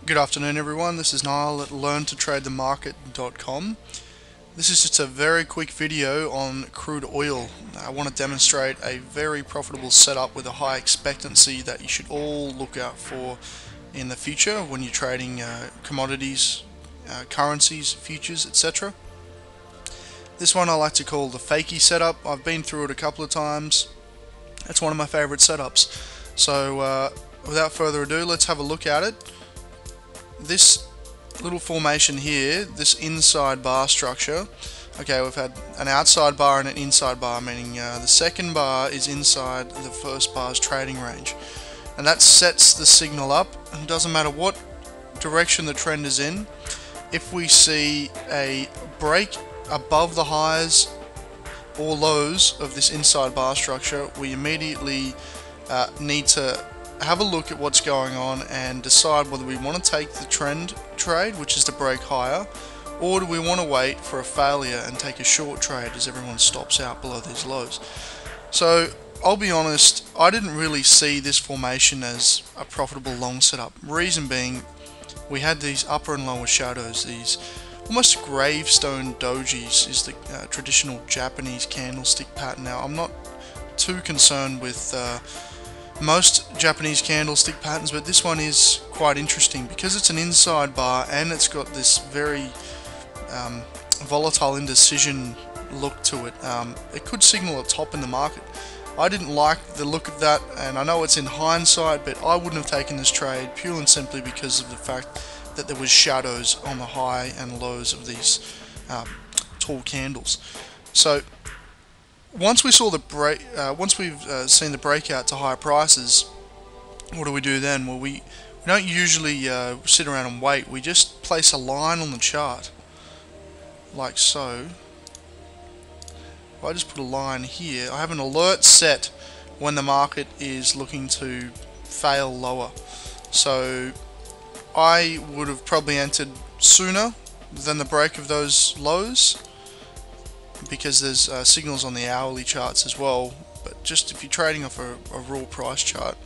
Good afternoon everyone, this is Niall at learntotradethemarket.com. This is just a very quick video on crude oil. I want to demonstrate a very profitable setup with a high expectancy that you should all look out for in the future when you're trading commodities, currencies, futures, etc. This one I like to call the Fakey setup. I've been through it a couple of times. It's one of my favorite setups. So without further ado, let's have a look at it. This little formation here, this inside bar structure, okay, we've had an outside bar and an inside bar, meaning the second bar is inside the first bar's trading range, and that sets the signal up. And it doesn't matter what direction the trend is in, if we see a break above the highs or lows of this inside bar structure, we immediately need to have a look at what's going on and decide whether we want to take the trend trade, which is to break higher, or do we want to wait for a failure and take a short trade as everyone stops out below these lows. So I'll be honest, I didn't really see this formation as a profitable long setup. Reason being, we had these upper and lower shadows, these almost gravestone dojis is the traditional Japanese candlestick pattern. Now I'm not too concerned with most Japanese candlestick patterns, but this one is quite interesting because it's an inside bar and it's got this very volatile indecision look to it. It could signal a top in the market. I didn't like the look of that, and I know it's in hindsight, but I wouldn't have taken this trade purely and simply because of the fact that there was shadows on the high and lows of these tall candles. So once we saw the break, once we've seen the breakout to higher prices, what do we do then? Well, we don't usually sit around and wait. We just place a line on the chart, like so. If I just put a line here, I have an alert set when the market is looking to fail lower. So I would have probably entered sooner than the break of those lows, because there's signals on the hourly charts as well. But just if you're trading off a raw price chart,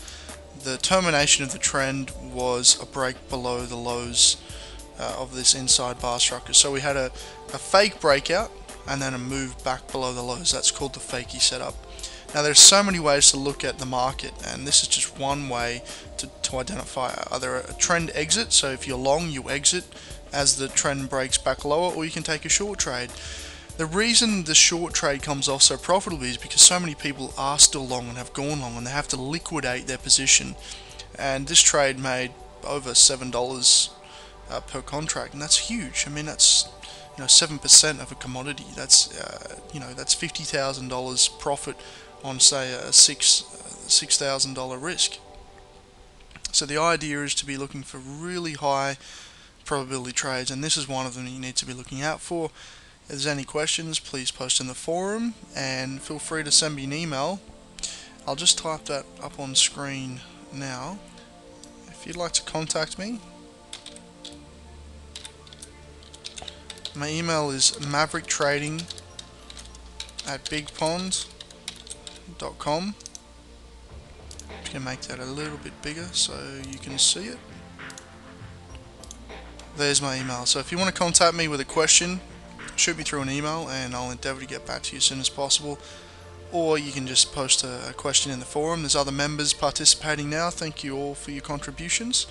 the termination of the trend was a break below the lows of this inside bar structure. So we had a fake breakout and then a move back below the lows. That's called the Fakey setup. Now there's so many ways to look at the market, and this is just one way to identify either a trend exit. So if you're long, you exit as the trend breaks back lower, or you can take a short trade. The reason the short trade comes off so profitably is because so many people are still long and have gone long, and they have to liquidate their position. And this trade made over $7 per contract, and that's huge. I mean, that's 7% of a commodity. That's that's $50,000 profit on, say, a $6,000 risk. So the idea is to be looking for really high probability trades, and this is one of them you need to be looking out for. If there's any questions, please post in the forum, and feel free to send me an email. I'll just type that up on screen now. If you'd like to contact me, my email is maverick.trading@bigpond.com. I'm going to make that a little bit bigger so you can see it. There's my email. So if you want to contact me with a question, shoot me through an email and I'll endeavour to get back to you as soon as possible. Or you can just post a question in the forum. There's other members participating now. Thank you all for your contributions.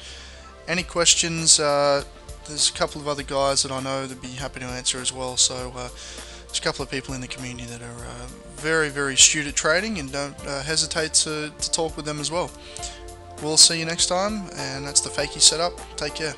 Any questions, there's a couple of other guys that I know that'd be happy to answer as well. So there's a couple of people in the community that are very, very astute at trading, and don't hesitate to talk with them as well. We'll see you next time, and that's the Fakey setup. Take care.